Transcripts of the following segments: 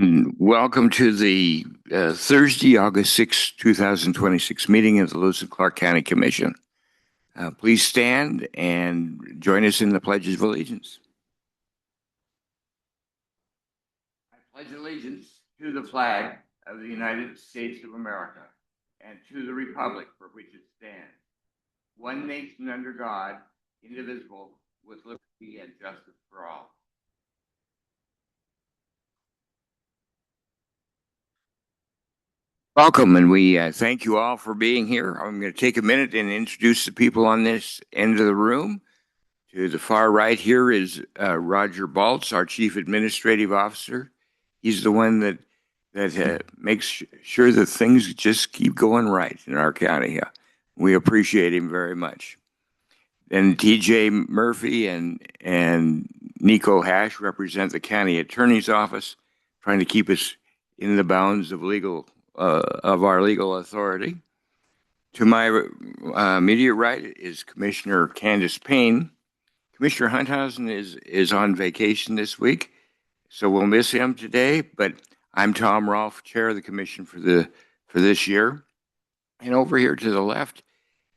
Welcome to the Thursday, August 6, 2026 meeting of the Lewis and Clark County Commission. Please stand and join us in the Pledge of Allegiance. I pledge allegiance to the flag of the United States of America and to the republic for which it stands, one nation under God, indivisible, with liberty and justice for all. Welcome, and we thank you all for being here. I'm going to take a minute and introduce the people on this end of the room. To the far right here is Roger Baltz, our Chief Administrative Officer. He's the one that makes sure that things just keep going right in our county. We appreciate him very much. Then TJ Murphy and Nico Hash represent the County Attorney's Office, trying to keep us in the bounds of our legal authority. To my immediate right is Commissioner Candace Payne. Commissioner Hunthausen is on vacation this week, so we'll miss him today, but I'm Tom Rolfe, Chair of the Commission for this year. And over here to the left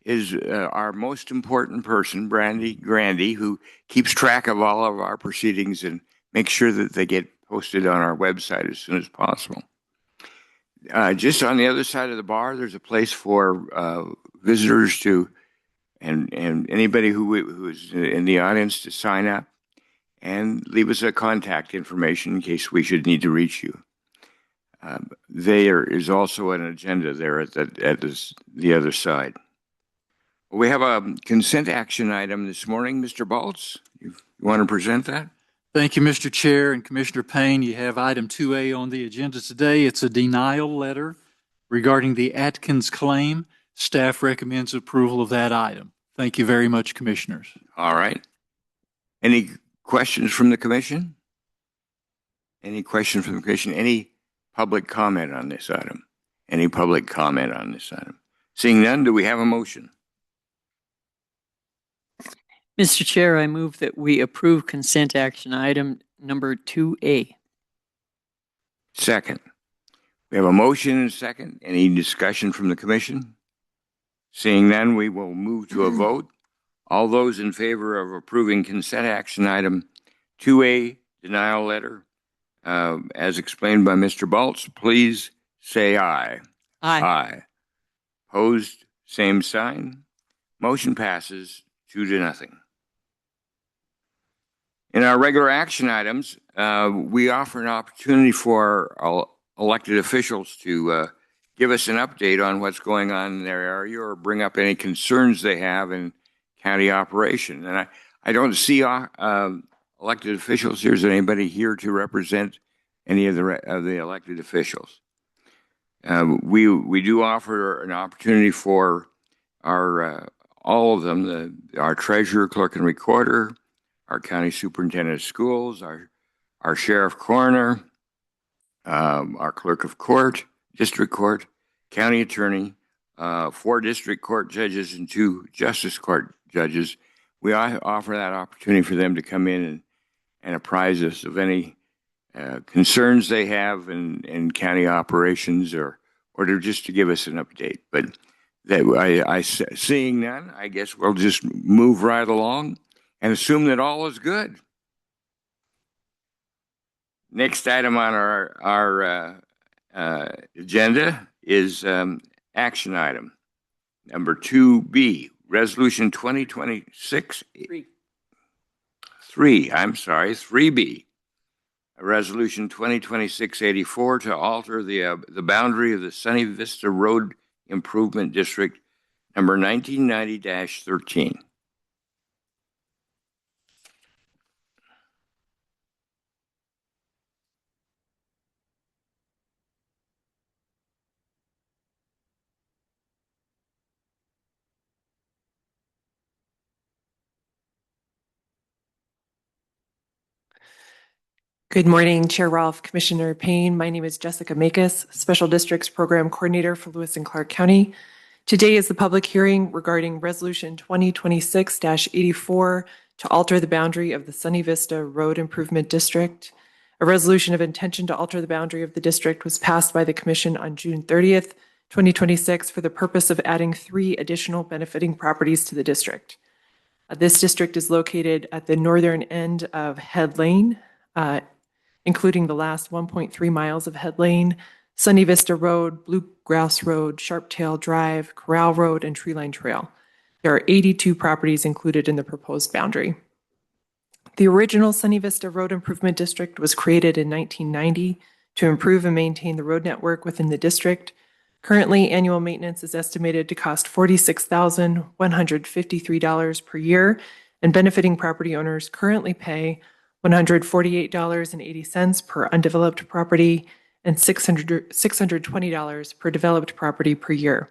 is our most important person, Brandy Grandy, who keeps track of all of our proceedings and makes sure that they get posted on our website as soon as possible. Just on the other side of the bar, there's a place for visitors to, and anybody who is in the audience to sign up and leave us a contact information in case we should need to reach you. There is also an agenda there at the other side. We have a consent action item this morning. Mr. Baltz, you want to present that? Thank you, Mr. Chair and Commissioner Payne. You have item 2A on the agenda today. It's a denial letter regarding the Atkins claim. Staff recommends approval of that item. Thank you very much, Commissioners. All right. Any questions from the Commission? Any questions from the Commission? Any public comment on this item? Any public comment on this item? Seeing none, do we have a motion? Mr. Chair, I move that we approve consent action item number 2A. Second. We have a motion and a second. Any discussion from the Commission? Seeing none, we will move to a vote. All those in favor of approving consent action item 2A, denial letter, as explained by Mr. Baltz, please say aye. Aye. Aye. Opposed, same sign. Motion passes 2-0. In our regular action items, we offer an opportunity for our elected officials to give us an update on what's going on in their area or bring up any concerns they have in county operation. And I don't see elected officials here. Is there anybody here to represent any of the elected officials? We do offer an opportunity for our all of them, our treasurer, clerk, and recorder, our county superintendent of schools, our sheriff coroner, our clerk of court, district court, county attorney, 4 district court judges, and 2 justice court judges. We offer that opportunity for them to come in and apprise us of any concerns they have in county operations or just to give us an update. But seeing none, I guess we'll just move right along and assume that all is good. Next item on our agenda is action item number 2B, Resolution 2026 3B, Resolution 2026-84 to alter the boundary of the Sunny Vista Road Improvement District number 1990-13. Good morning, Chair Rolfe, Commissioner Payne. My name is Jessica Makus, Special Districts Program Coordinator for Lewis and Clark County. Today is the public hearing regarding Resolution 2026-84 to alter the boundary of the Sunny Vista Road Improvement District. A resolution of intention to alter the boundary of the district was passed by the Commission on June 30th, 2026 for the purpose of adding 3 additional benefiting properties to the district. This district is located at the northern end of Head Lane, including the last 1.3 miles of Head Lane, Sunny Vista Road, Bluegrass Road, Sharptail Drive, Corral Road, and Treeline Trail. There are 82 properties included in the proposed boundary. The original Sunny Vista Road Improvement District was created in 1990 to improve and maintain the road network within the district. Currently, annual maintenance is estimated to cost $46,153 per year, and benefiting property owners currently pay $148.80 per undeveloped property and $620 per developed property per year.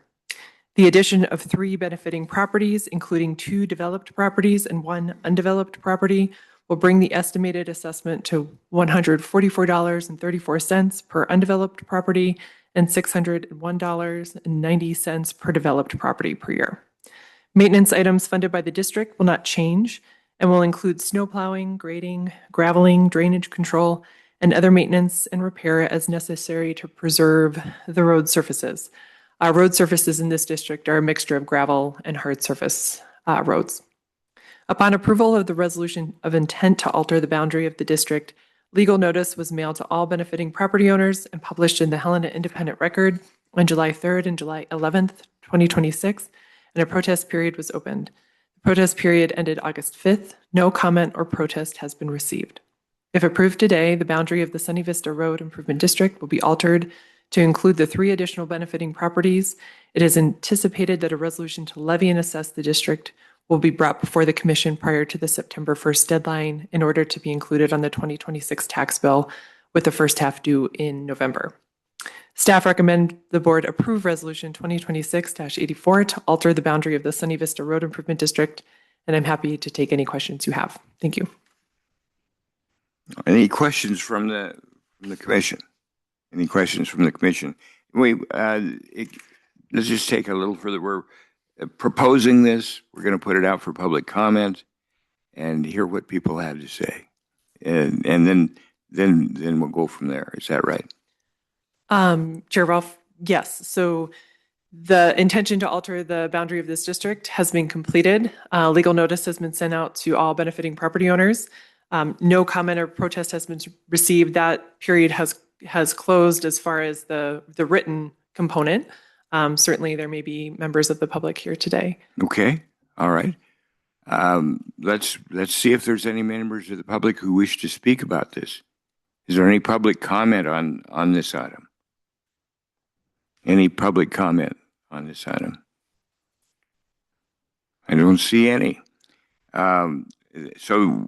The addition of 3 benefiting properties, including 2 developed properties and 1 undeveloped property, will bring the estimated assessment to $144.34 per undeveloped property and $601.90 per developed property per year. Maintenance items funded by the district will not change and will include snow plowing, grading, graveling, drainage control, and other maintenance and repair as necessary to preserve the road surfaces. Road surfaces in this district are a mixture of gravel and hard surface roads. Upon approval of the resolution of intent to alter the boundary of the district, legal notice was mailed to all benefiting property owners and published in the Helena Independent Record on July 3rd and July 11th, 2026, and a protest period was opened. The protest period ended August 5th. No comment or protest has been received. If approved today, the boundary of the Sunny Vista Road Improvement District will be altered to include the 3 additional benefiting properties. It is anticipated that a resolution to levy and assess the district will be brought before the Commission prior to the September 1st deadline in order to be included on the 2026 tax bill, with the first half due in November. Staff recommend the board approve Resolution 2026-84 to alter the boundary of the Sunny Vista Road Improvement District, and I'm happy to take any questions you have. Thank you. Any questions from the Commission? Any questions from the Commission? Let's just take a little further. We're proposing this. We're going to put it out for public comment and hear what people have to say, and then we'll go from there. Is that right? Chair Rolfe, yes. So the intention to alter the boundary of this district has been completed. Legal notice has been sent out to all benefiting property owners. No comment or protest has been received. That period has closed as far as the written component. Certainly, there may be members of the public here today. Okay. All right. Let's see if there's any members of the public who wish to speak about this. Is there any public comment on this item? Any public comment on this item? I don't see any. So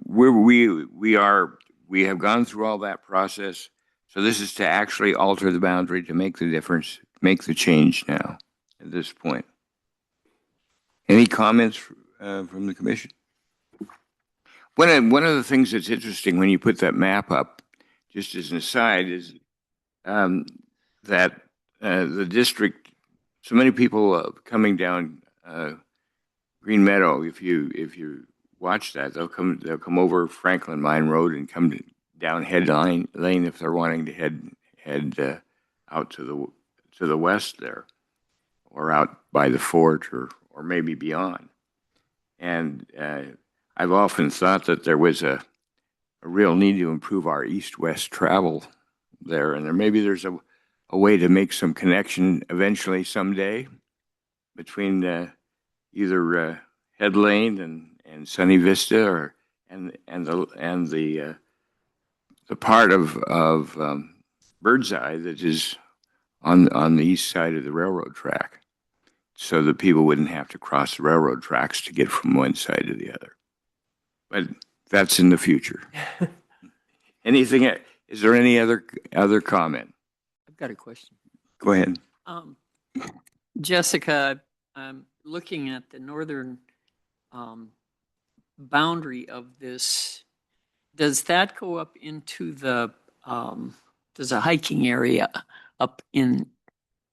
we have gone through all that process. So this is to actually alter the boundary to make the difference, make the change now at this point. Any comments from the Commission? One of the things that's interesting when you put that map up, just as an aside, is that the district, so many people coming down Green Meadow, if you watch that, they'll come over Franklin Mine Road and come down Head Lane if they're wanting to head out to the west there, or out by the fort, or maybe beyond. And I've often thought that there was a real need to improve our east-west travel there, and there's a way to make some connection eventually someday between either Head Lane and Sunny Vista, and the part of Birdseye that is on the east side of the railroad track, so that people wouldn't have to cross the railroad tracks to get from one side to the other. But that's in the future. Anything? Is there any other comment? I've got a question. Go ahead. Jessica, looking at the northern boundary of this, does that go up into there's a hiking area up in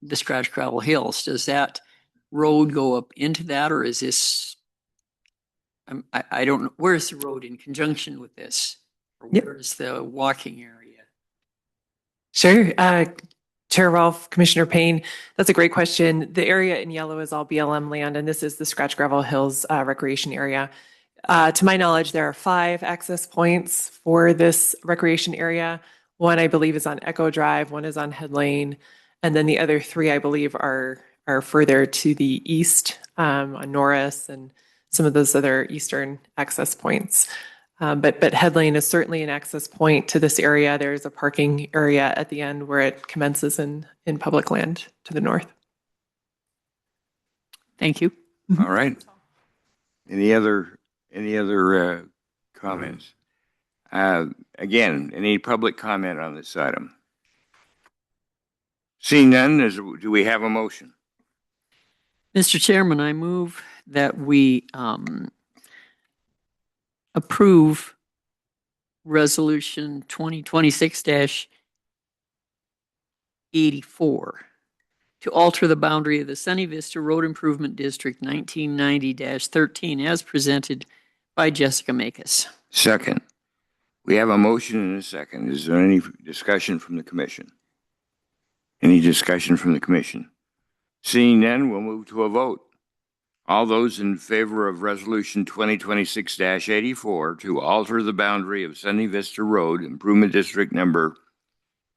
the Scratch Gravel Hills? Does that road go up into that, or is this, I don't know, where's the road in conjunction with this? Or Yep. where's the walking area? Sure. Chair Rolfe, Commissioner Payne, that's a great question. The area in yellow is all BLM land, and this is the Scratch Gravel Hills recreation area. To my knowledge, there are 5 access points for this recreation area. One, I believe, is on Echo Drive, one is on Head Lane, and then the other 3, I believe, are further to the east on Norris and some of those other eastern access points. But Head Lane is certainly an access point to this area. There's a parking area at the end where it commences in public land to the north. Thank you. All right. Any other comments? Again, any public comment on this item? Seeing none, do we have a motion? Mr. Chairman, I move that we approve Resolution 2026-84 to alter the boundary of the Sunny Vista Road Improvement District 1990-13 as presented by Jessica Makus. Second. We have a motion and a second. Is there any discussion from the commission? Any discussion from the commission? Seeing none, we'll move to a vote. All those in favor of Resolution 2026-84 to alter the boundary of Sunny Vista Road Improvement District number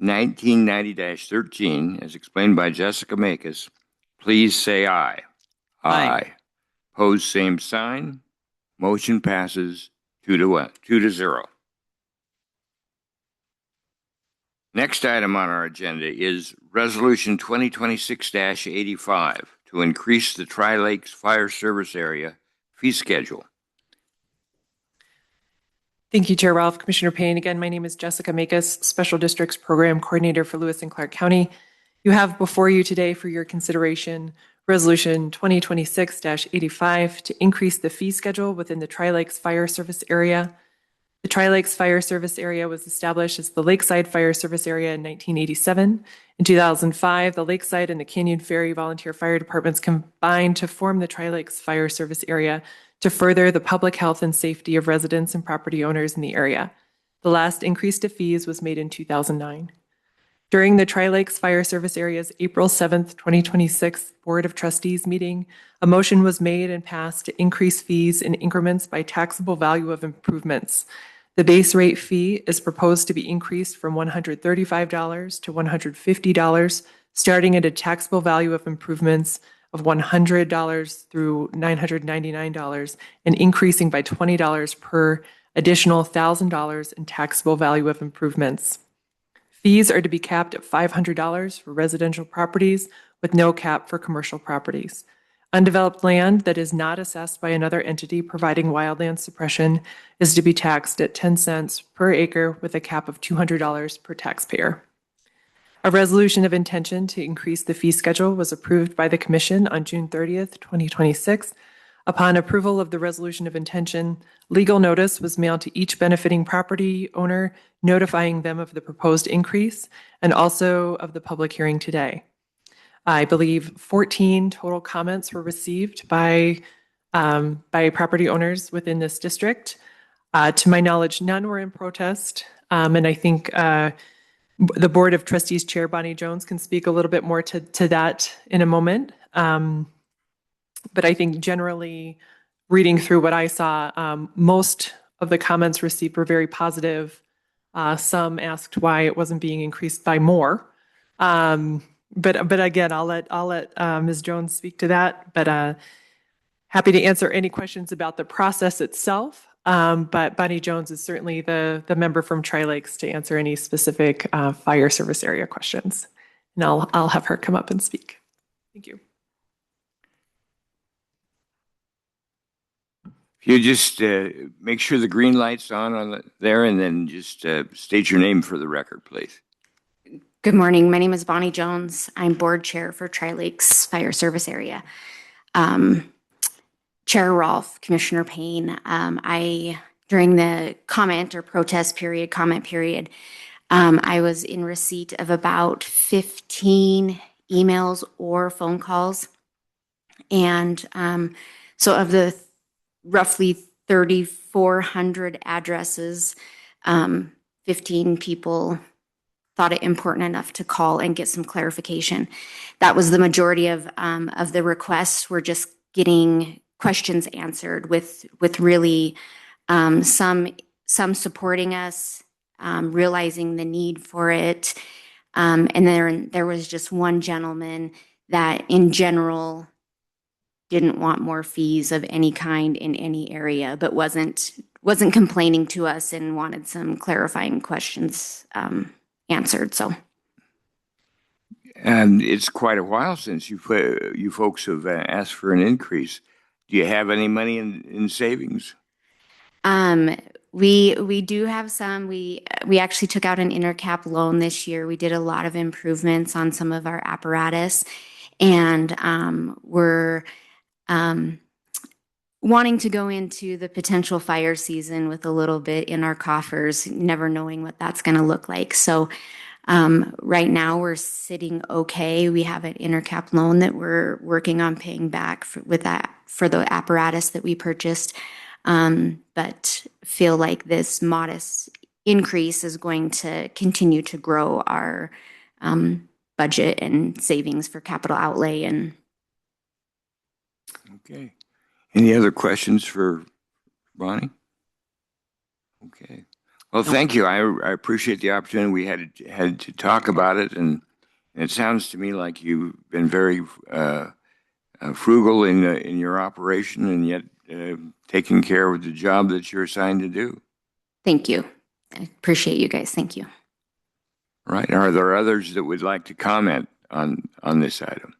1990-13, as explained by Jessica Makus, please say aye. Aye. Pose same sign. Motion passes 2-0. Next item on our agenda is Resolution 2026-85 to increase the Tri-Lakes Fire Service Area fee schedule. Thank you, Chair Rolfe. Commissioner Payne. Again, my name is Jessica Makus, Special Districts Program Coordinator for Lewis and Clark County. You have before you today for your consideration Resolution 2026-85 to increase the fee schedule within the Tri-Lakes Fire Service Area. The Tri-Lakes Fire Service Area was established as the Lakeside Fire Service Area in 1987. In 2005, the Lakeside and the Canyon Ferry Volunteer Fire Departments combined to form the Tri-Lakes Fire Service Area to further the public health and safety of residents and property owners in the area. The last increase to fees was made in 2009. During the Tri-Lakes Fire Service Area's April 7th, 2026 Board of Trustees meeting, a motion was made and passed to increase fees in increments by taxable value of improvements. The base rate fee is proposed to be increased from $135 to $150, starting at a taxable value of improvements of $100 through $999 and increasing by $20 per additional $1,000 in taxable value of improvements. Fees are to be capped at $500 for residential properties with no cap for commercial properties. Undeveloped land that is not assessed by another entity providing wildland suppression is to be taxed at 10 cents per acre with a cap of $200 per taxpayer. A resolution of intention to increase the fee schedule was approved by the Commission on June 30th, 2026. Upon approval of the resolution of intention, legal notice was mailed to each benefiting property owner, notifying them of the proposed increase and also of the public hearing today. I believe 14 total comments were received by property owners within this district. To my knowledge, none were in protest. And I think the Board of Trustees Chair Bonnie Jones can speak a little bit more to that in a moment. But I think generally, reading through what I saw, most of the comments received were very positive. Some asked why it wasn't being increased by more. But again, I'll let Ms. Jones speak to that. But happy to answer any questions about the process itself. But Bonnie Jones is certainly the member from Tri-Lakes to answer any specific fire service area questions. And I'll have her come up and speak. Thank you. If you just make sure the green light's on there, and then just state your name for the record, please. Good morning. My name is Bonnie Jones. I'm board chair for Tri-Lakes Fire Service Area. Chair Rolfe, Commissioner Payne, during the comment period, I was in receipt of about 15 emails or phone calls. And so of the roughly 3,400 addresses, 15 people thought it important enough to call and get some clarification. That was the majority of the requests, were just getting questions answered with really some supporting us, realizing the need for it. And there was just one gentleman that in general didn't want more fees of any kind in any area, but wasn't complaining to us and wanted some clarifying questions answered. So And it's quite a while since you folks have asked for an increase. Do you have any money in savings? we do have some. We actually took out an intercap loan this year. We did a lot of improvements on some of our apparatus, and we're wanting to go into the potential fire season with a little bit in our coffers, never knowing what that's going to look like. So right now we're sitting okay. We have an intercap loan that we're working on paying back for the apparatus that we purchased, but feel like this modest increase is going to continue to grow our budget and savings for capital outlay. And Okay. Any other questions for Bonnie? Okay. Well, thank you. I appreciate the opportunity we had to talk about it, and it sounds to me like you've been very frugal in your operation, and yet taking care of the job that you're assigned to do. thank you. I appreciate you guys. Thank you. Right. Are there others that would like to comment on this item?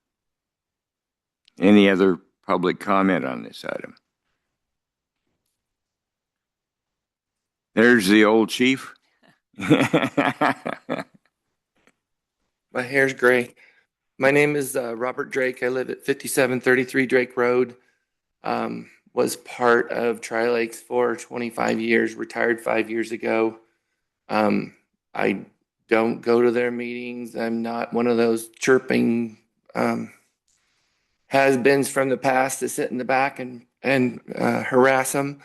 Any other public comment on this item? There's the old chief. My hair's gray. My name is Robert Drake. I live at 5733 Drake Road. Was part of Tri-Lakes for 25 years, retired 5 years ago. I don't go to their meetings. I'm not one of those chirping has-beens from the past to sit in the back and harass them.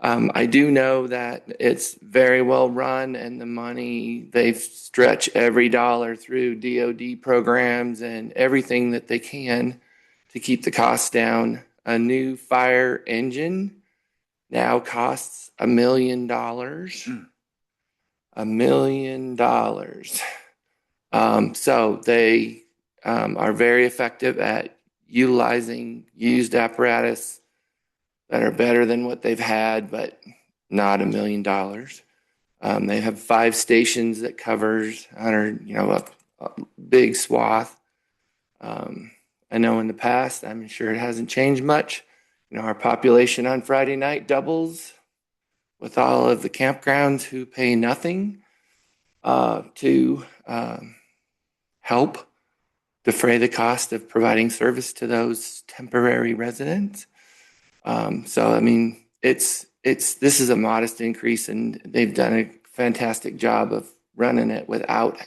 I do know that it's very well run, and the money, they stretch every dollar through DoD programs and everything that they can to keep the costs down. A new fire engine now costs $1 million. $1 million. So they are very effective at utilizing used apparatus that are better than what they've had, but not $1 million. They have 5 stations that covers a big swath. I know in the past, I'm sure it hasn't changed much. Our population on Friday night doubles with all of the campgrounds who pay nothing to help defray the cost of providing service to those temporary residents. So, I mean, this is a modest increase, and they've done a fantastic job of running it without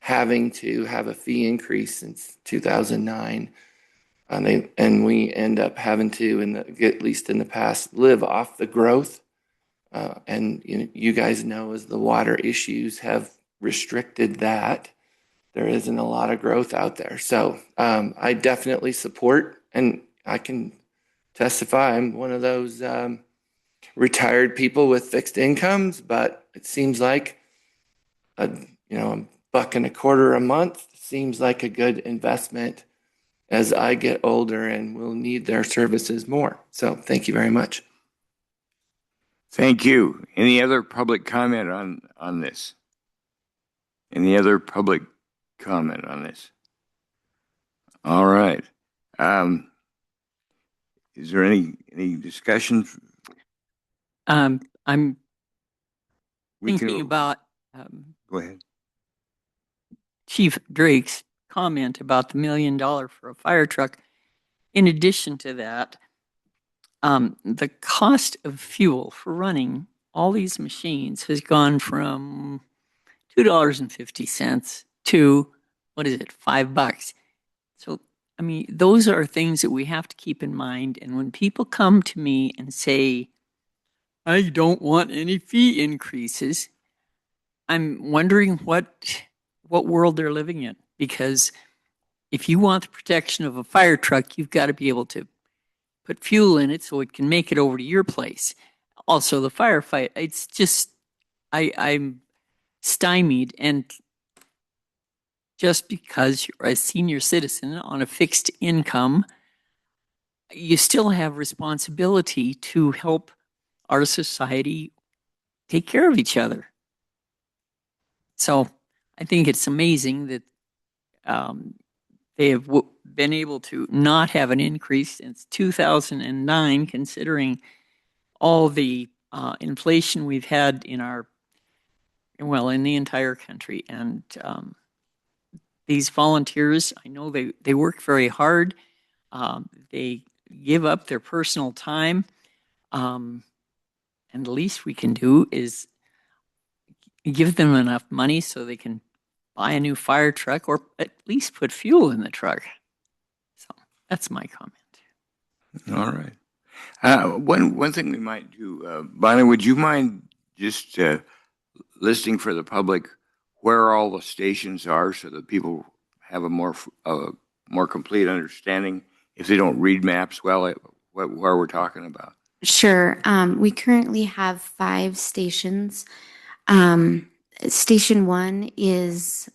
having to have a fee increase since 2009. And we end up having to, at least in the past, live off the growth. And you guys know, as the water issues have restricted that, there isn't a lot of growth out there. So I definitely support, and I can testify, I'm one of those retired people with fixed incomes, but it seems like $1.25 a month seems like a good investment as I get older and will need their services more. So thank you very much. Thank you. Any other public comment on this? Any other public comment on this? All right. Is there any discussion? I'm We thinking about Go ahead. Chief Drake's comment about the $1 million for a fire truck. In addition to that, the cost of fuel for running all these machines has gone from $2.50 to, what is it, $5. So, I mean, those are things that we have to keep in mind. And when people come to me and say, I don't want any fee increases, I'm wondering what what world they're living in. Because if you want the protection of a fire truck, you've got to be able to put fuel in it so it can make it over to your place. Also, the firefight, it's just, I'm stymied. And just because you're a senior citizen on a fixed income, you still have responsibility to help our society take care of each other. So I think it's amazing that they have been able to not have an increase since 2009, considering all the inflation we've had in in the entire country. And these volunteers, I know they work very hard. They give up their personal time. And the least we can do is give them enough money so they can buy a new fire truck or at least put fuel in the truck. So that's my comment. All right. One thing we might do, Bonnie, would you mind just listing for the public where all the stations are so that people have a more complete understanding if they don't read maps well where we're talking about? Sure. We currently have 5 stations. Station 1 is,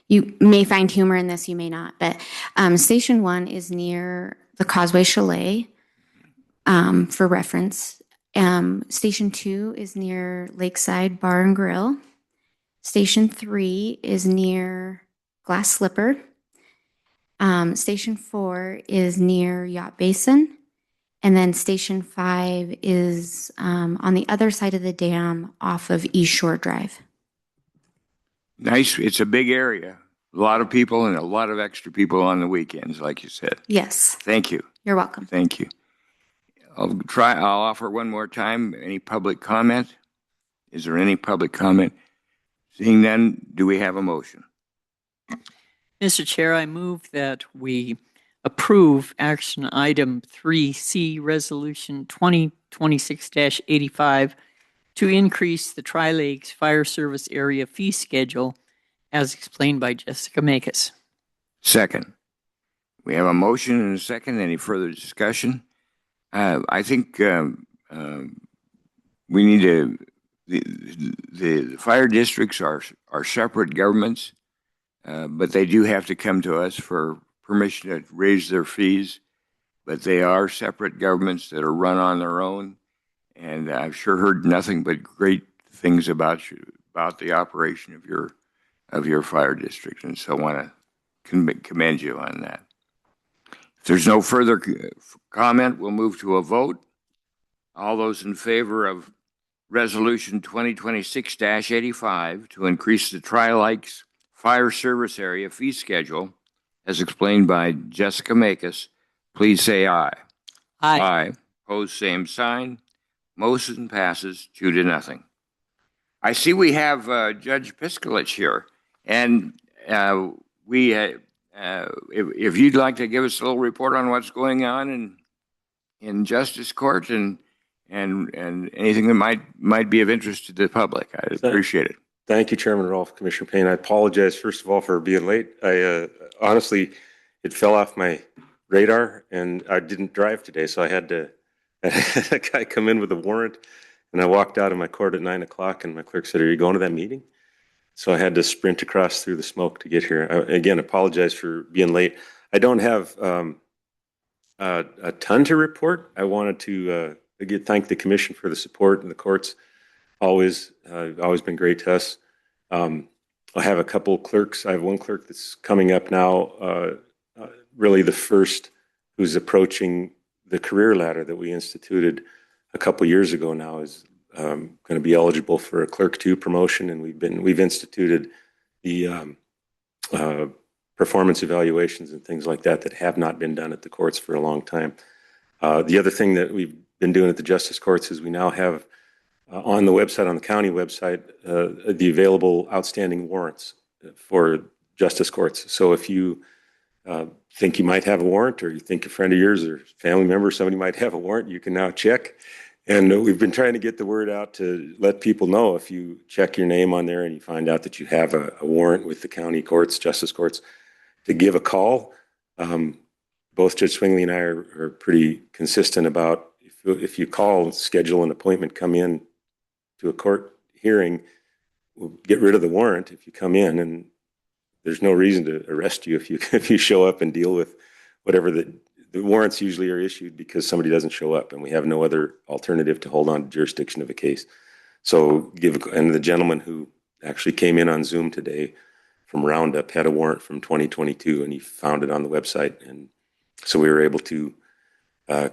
you may find humor in this, you may not, but Station 1 is near the Causeway Chalet, for reference. Station 2 is near Lakeside Bar and Grill. Station 3 is near Glass Slipper. Station 4 is near Yacht Basin. And then Station 5 is on the other side of the dam off of East Shore Drive. Nice. It's a big area. A lot of people and a lot of extra people on the weekends, like you said. Yes. Thank you. You're welcome. Thank you. I'll offer one more time. Any public comment? Is there any public comment? Seeing none, do we have a motion? Mr. Chair, I move that we approve action item 3C, resolution 2026-85, to increase the Tri-Lakes Fire Service Area fee schedule as explained by Jessica Makus. Second. We have a motion and a second. Any further discussion? I think we need to, the fire districts are separate governments, but they do have to come to us for permission to raise their fees. But they are separate governments that are run on their own. And I've sure heard nothing but great things about the operation of your fire district. And so I want to commend you on that. If there's no further comment, we'll move to a vote. All those in favor of Resolution 2026-85 to increase the Tri-Lakes Fire Service Area fee schedule, as explained by Jessica Makus, please say aye. Aye. Aye. Opposed, same sign. Motion passes 2-0. I see we have Judge Piskalich here, and if you'd like to give us a little report on what's going on in Justice Court and anything that might be of interest to the public, I'd appreciate it. Thank you, Chairman Rolfe, Commissioner Payne. I apologize, first of all, for being late. I honestly, it fell off my radar, and I didn't drive today, so I had a guy come in with a warrant, and I walked out of my court at 9 o'clock, and my clerk said, "Are you going to that meeting?" So I had to sprint across through the smoke to get here. I, again, apologize for being late. I don't have a ton to report. I wanted to thank the commission for the support, and the courts always been great to us. I have a couple clerks. I have one clerk that's coming up now, really the first who's approaching the career ladder that we instituted a couple years ago now, is going to be eligible for a clerk 2 promotion, and we've instituted the performance evaluations and things like that have not been done at the courts for a long time. The other thing that we've been doing at the justice courts is we now have on the website, on the county website, the available outstanding warrants for justice courts. So if you think you might have a warrant, or you think a friend of yours or family member, somebody might have a warrant, you can now check And we've been trying to get the word out to let people know if you check your name on there and you find out that you have a warrant with the county justice courts, to give a call. Both Judge Swingley and I are pretty consistent about if you call and schedule an appointment, come in to a court hearing, we'll get rid of the warrant if you come in, and there's no reason to arrest you if you show up and deal with whatever the warrants usually are issued because somebody doesn't show up, and we have no other alternative to hold on to jurisdiction of a case. So and the gentleman who actually came in on Zoom today from Roundup had a warrant from 2022, and he found it on the website, and so we were able to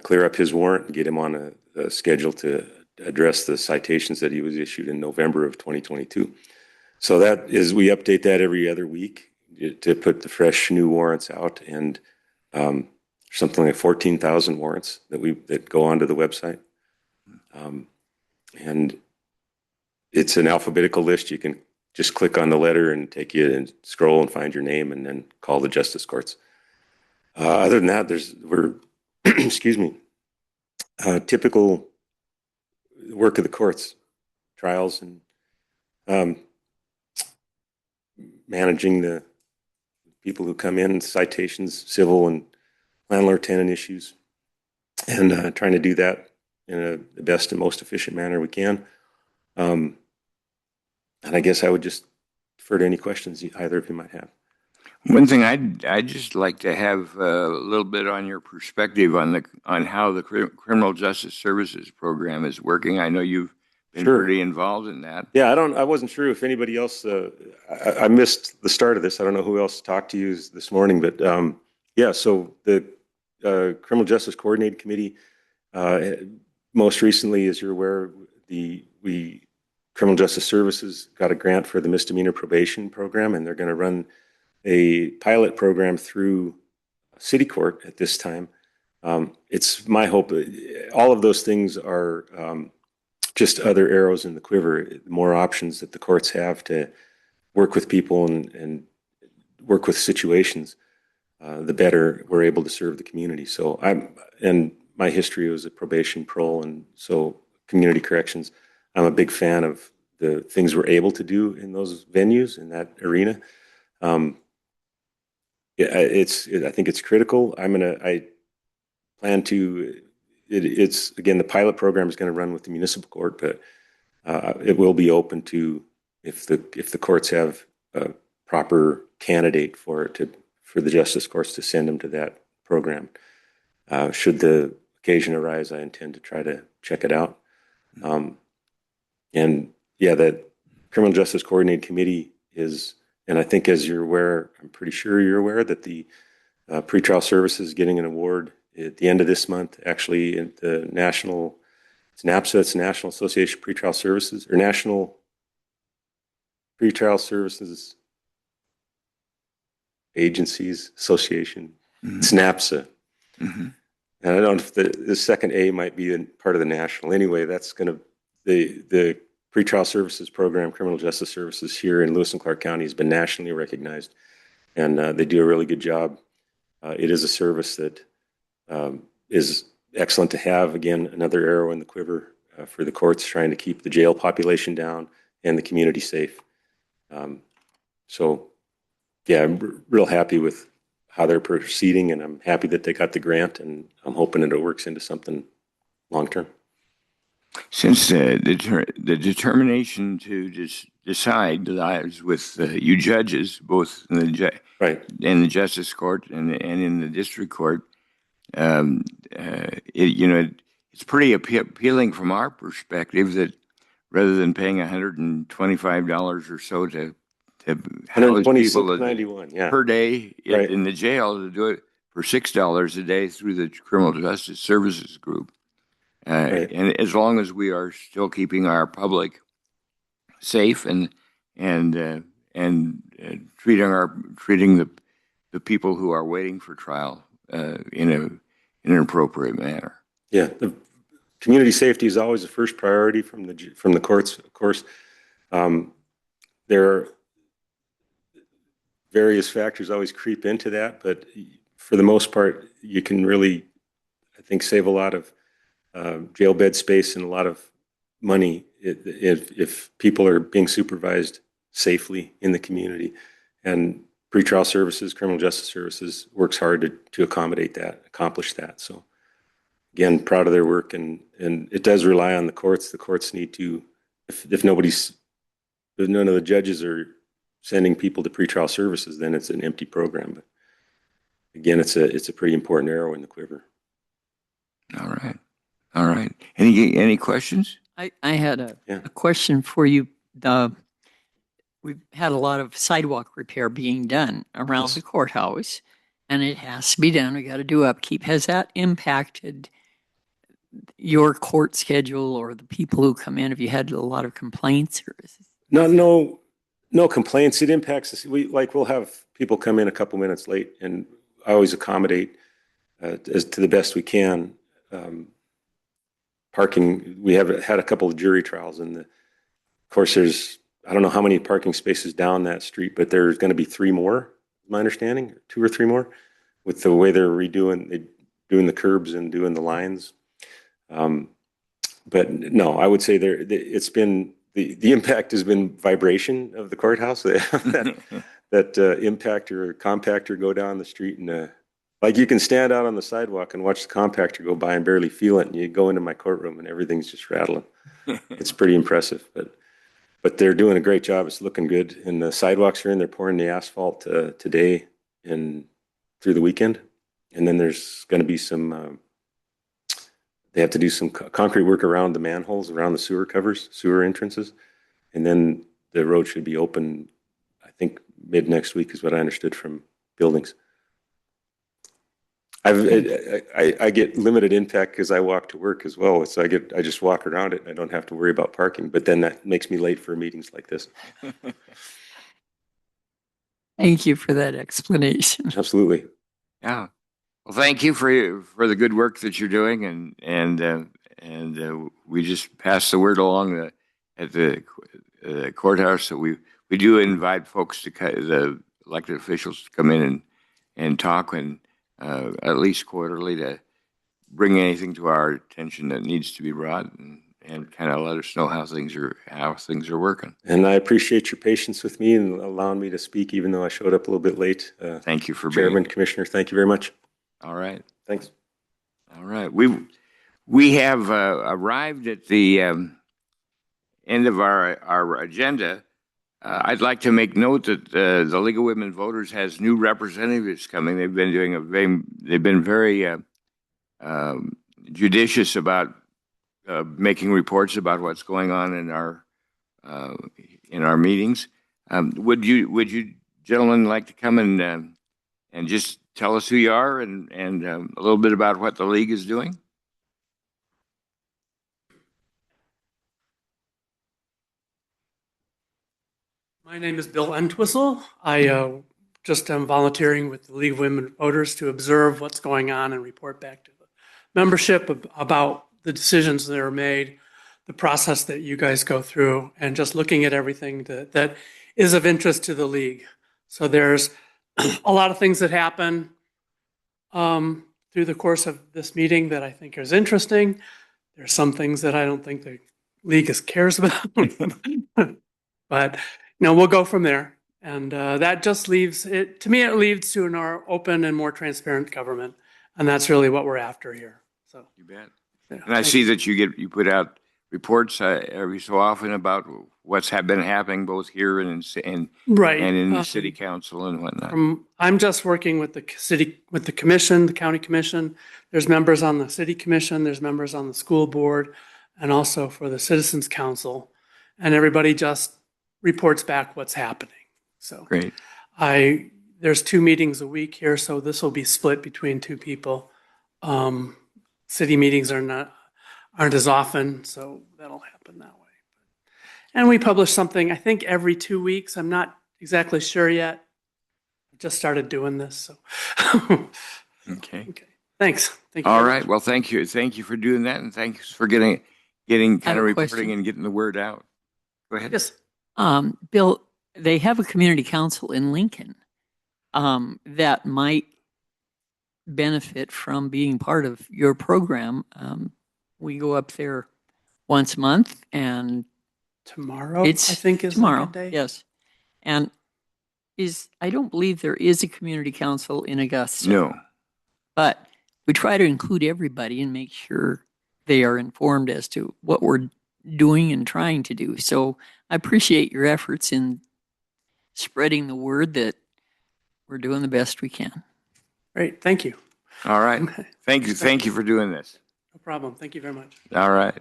clear up his warrant and get him on a schedule to address the citations that he was issued in November of 2022. So that is, we update that every other week to put the fresh new warrants out, and something like 14,000 warrants that go onto the website. And it's an alphabetical list. You can just click on the letter and take you and scroll and find your name and then call the justice courts. Other than that, we're excuse me, typical work of the courts, trials, and managing the people who come in, citations, civil and landlord-tenant issues, and trying to do that in the best and most efficient manner we can. And I guess I would just defer to any questions either of you might have. One thing I'd just like to have a little bit on your perspective on how the Criminal Justice Services program is working. I know you've been Sure. pretty involved in that. Yeah, I wasn't sure if anybody else. I missed the start of this. I don't know who else talked to you this morning, but yeah. So the Criminal Justice Coordinating Committee, most recently, as you're aware, Criminal Justice Services got a grant for the misdemeanor probation program, and they're going to run a pilot program through city court at this time. It's my hope that all of those things are just other arrows in the quiver, more options that the courts have to work with people and work with situations, the better we're able to serve the community. So and my history was a probation, parole, and so community corrections. I'm a big fan of the things we're able to do in those venues, in that arena. I think it's critical. I plan to, it's again, the pilot program is going to run with the municipal court, but it will be open to if the courts have a proper candidate for the justice courts to send them to that program. Should the occasion arise, I intend to try to check it out. And yeah, that Criminal Justice Coordinating Committee is, and I think as you're aware, I'm pretty sure you're aware that the pretrial services is getting an award at the end of this month, actually, at the National, it's NAPSA, it's National Association of Pretrial Services, or National Pretrial Services Agencies Association. Mm-hmm. It's NAPSA. Mm-hmm. And I don't know if the second A might be part of the national. Anyway, that's going to, the pretrial services program, criminal justice services here in Lewis and Clark County has been nationally recognized, and they do a really good job. It is a service that is excellent to have. Again, another arrow in the quiver for the courts trying to keep the jail population down and the community safe. So, yeah, I'm real happy with how they're proceeding, and I'm happy that they got the grant, and I'm hoping it works into something long-term. Since the determination to decide lies with you judges, both in the justice court and in the district court, it's pretty appealing from our perspective that rather than paying $125 or so to house people per day in the jail, to do it for $6 a day through the Criminal Justice Services Group. And as long as we are still keeping our public safe and treating the people who are waiting for trial in an appropriate manner. Yeah, the community safety is always the first priority from the courts. Of course, there are various factors always creep into that, but for the most part, you can really, I think, save a lot of jail bed space and a lot of money if people are being supervised safely in the community. And pretrial services, criminal justice services works hard to accommodate that, accomplish that. So again, proud of their work, and it does rely on the courts. The courts need to, if none of the judges are sending people to pretrial services, then it's an empty program. But again, it's a pretty important arrow in the quiver. All right. All right. Any questions? I had a Yeah. question for you. We've had a lot of sidewalk repair being done around Yes. the courthouse, and it has to be done. We got to do upkeep. Has that impacted your court schedule or the people who come in? Have you had a lot of complaints? Or No complaints. It impacts us. We'll have people come in a couple minutes late, and I always accommodate as to the best we can. Parking. We have had a couple of jury trials, and of course, I don't know how many parking spaces down that street, but there's going to be 3 more, my understanding, 2 or 3 more, with the way they're doing the curbs and doing the lines. But no, I would say it's been the impact has been vibration of the courthouse. that impactor or compactor go down the street, and like you can stand out on the sidewalk and watch the compactor go by and barely feel it, and you go into my courtroom and everything's just rattling. It's pretty impressive, but they're doing a great job. It's looking good, and the sidewalks are in. They're pouring the asphalt today and through the weekend, and then there's going to be some. They have to do some concrete work around the manholes, around the sewer entrances, and then the road should be open. I think mid next week is what I understood from buildings. I get limited impact because I walk to work as well, so I just walk around it. And I don't have to worry about parking, but then that makes me late for meetings like this. Thank you for that explanation. Absolutely. Yeah. Well, thank you for the good work that you're doing, and we just pass the word along at the courthouse. So we do invite folks the elected officials to come in and talk, and at least quarterly, to bring anything to our attention that needs to be brought, and kind of let us know how things are working. And I appreciate your patience with me and allowing me to speak, even though I showed up a little bit late. Thank you for Chairman, Commissioner, thank you very much. All right. Thanks. All right. We have arrived at the end of our agenda. I'd like to make note that the League of Women Voters has new representatives coming. They've been very judicious about making reports about what's going on in our meetings. Would you gentlemen like to come and just tell us who you are and a little bit about what the League is doing? My name is Bill Entwistle. I just am volunteering with the League of Women Voters to observe what's going on and report back to the membership about the decisions that are made, the process that you guys go through, and just looking at everything that is of interest to the League. So there's a lot of things that happen through the course of this meeting that I think is interesting. There's some things that I don't think the League cares about, but we'll go from there. And that just leaves it, to me, it leads to an open and more transparent government. And that's really what we're after here. So you bet. Yeah, and I see that you put out reports every so often about what's been happening both here and right. and in the city council and whatnot. I'm just working with the commission, the county commission. There's members on the city commission. There's members on the school board, and also for the citizens council. And everybody just reports back what's happening. So great. There's 2 meetings a week here, so this will be split between 2 people. City meetings aren't as often, so that'll happen that way. And we publish something, I think, every 2 weeks. I'm not exactly sure yet. I just started doing this, so. Okay. Thanks. Thank you. All right. Well, thank you. Thank you for doing that, and thanks for getting kind of reporting question. and getting the word out. Go ahead. Yes. Bill, they have a community council in Lincoln that might benefit from being part of your program. We go up there once a month, and Tomorrow, I it's think, is tomorrow. a good day. Yes. And I don't believe there is a community council in Augusta. No. But we try to include everybody and make sure they are informed as to what we're doing and trying to do. So I appreciate your efforts in spreading the word that we're doing the best we can. Great, thank you. All right. Okay. Thank you. Thank you for doing this. No problem. Thank you very much. All right.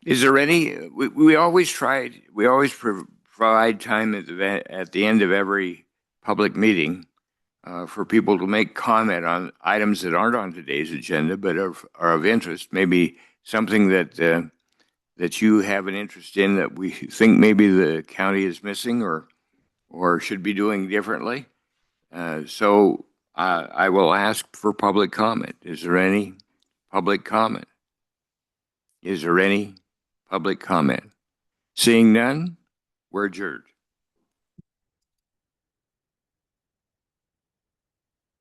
Is there any, we always provide time at the end of every public meeting for people to make comment on items that aren't on today's agenda, but are of interest. Maybe something that you have an interest in that we think maybe the county is missing or should be doing differently. So I will ask for public comment. Is there any public comment? Is there any public comment? Seeing none, we're adjourned.